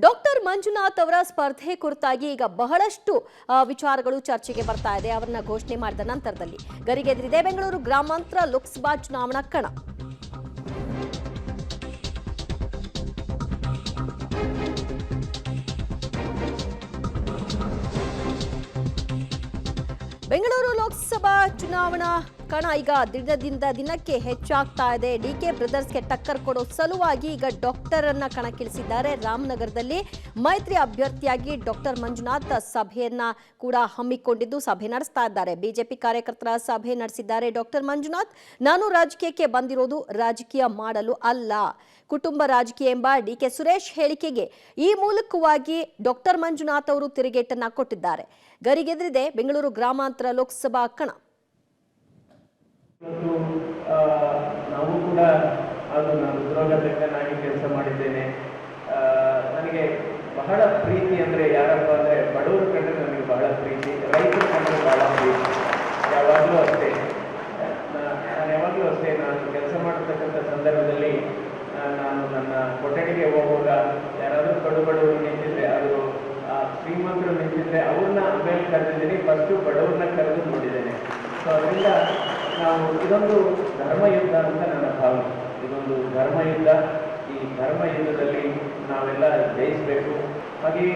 Doctor Manjunath ಅವರ ಸ್ಪರ್ಧೆ ಕುರಿತಾಗಿ ಈಗ ಬಹಳಷ್ಟು ವಿಚಾರಗಳು ಚರ್ಚೆಗೆ ಬರ್ತಾ ಇದೆ. ಅವರನ್ನ ಘೋಷಣೆ ಮಾಡಿದ ನಂತರದಲ್ಲಿ ಗರಿಗೆದರಿದೆ ಬೆಂಗಳೂರು ಗ್ರಾಮಾಂತರ ಲೋಕಸಭಾ ಚುನಾವಣಾ ಕಣ. ಬೆಂಗಳೂರು ಲೋಕಸಭಾ ಚುನಾವಣಾ ಕಣ ಈಗ ದಿನದಿಂದ ದಿನಕ್ಕೆ ಹೆಚ್ಚಾಗ್ತಾ ಇದೆ. ಡಿಕೆ ಬ್ರದರ್ಸ್ಗೆ ಟಕ್ಕರ್ ಕೊಡೋ ಸಲುವಾಗಿ ಈಗ ಡಾಕ್ಟರ್ ಅನ್ನ ಕಣಕ್ಕಿಳಿಸಿದ್ದಾರೆ. ರಾಮನಗರದಲ್ಲಿ ಮೈತ್ರಿ ಅಭ್ಯರ್ಥಿಯಾಗಿ ಡಾಕ್ಟರ್ ಮಂಜುನಾಥ್ ಸಭೆಯನ್ನ ಕೂಡ ಹಮ್ಮಿಕೊಂಡಿದ್ದು ಸಭೆ ನಡೆಸ್ತಾ ಇದ್ದಾರೆ. ಬಿಜೆಪಿ ಕಾರ್ಯಕರ್ತರ ಸಭೆ ನಡೆಸಿದ್ದಾರೆ ಡಾಕ್ಟರ್ ಮಂಜುನಾಥ್. ನಾನು ರಾಜಕೀಯಕ್ಕೆ ಬಂದಿರೋದು ರಾಜಕೀಯ ಮಾಡಲು ಅಲ್ಲ, ಕುಟುಂಬ ರಾಜಕೀಯ ಎಂಬ ಡಿಕೆ ಸುರೇಶ್ ಹೇಳಿಕೆಗೆ ಈ ಮೂಲಕವಾಗಿ ಡಾಕ್ಟರ್ ಮಂಜುನಾಥ್ ಅವರು ತಿರುಗೇಟನ್ನ ಕೊಟ್ಟಿದ್ದಾರೆ. ಗರಿಗೆದರಿದೆ ಬೆಂಗಳೂರು ಗ್ರಾಮಾಂತರ ಲೋಕಸಭಾ ಕಣ. ನಾವು ಕೂಡ ಅದು ನಾನು ಉದ್ಯೋಗದಕ್ಕನಾಗಿ ಕೆಲಸ ಮಾಡಿದ್ದೇನೆ. ನನಗೆ ಬಹಳ ಪ್ರೀತಿ ಅಂದರೆ ಯಾರಪ್ಪ ಅಂದರೆ ಬಡವರ ಕಂಡ್ರೆ ನನಗೆ ಬಹಳ ಪ್ರೀತಿ, ರೈತರ ಕಂಡ್ರೆ ಬಹಳ ಪ್ರೀತಿ. ಯಾವಾಗಲೂ ಅಷ್ಟೇ ನಾನು ಕೆಲಸ ಮಾಡತಕ್ಕಂಥ ಸಂದರ್ಭದಲ್ಲಿ ನಾನು ನನ್ನ ಕೊಠಡಿಗೆ ಹೋಗುವಾಗ ಯಾರಾದರೂ ಬಡವರು ನಿಂತಿದ್ರೆ, ಅದು ಶ್ರೀಮಂತರು ನಿಂತಿದ್ರೆ ಅವ್ರನ್ನ ಆಮೇಲೆ ಕರೆದಿದ್ದೀನಿ, ಫಸ್ಟು ಬಡವ್ರನ್ನ ಕರೆದು ನೋಡಿದ್ದೇನೆ. ಸೊ ಅದರಿಂದ ನಾವು ಇದೊಂದು ಧರ್ಮಯುದ್ಧ ಅಂತ ನನ್ನ ಭಾವನೆ. ಇದೊಂದು ಧರ್ಮಯುದ್ಧ. ಈ ಧರ್ಮಯುದ್ಧದಲ್ಲಿ ನಾವೆಲ್ಲ ಜಯಿಸಬೇಕು. ಹಾಗೆಯೇ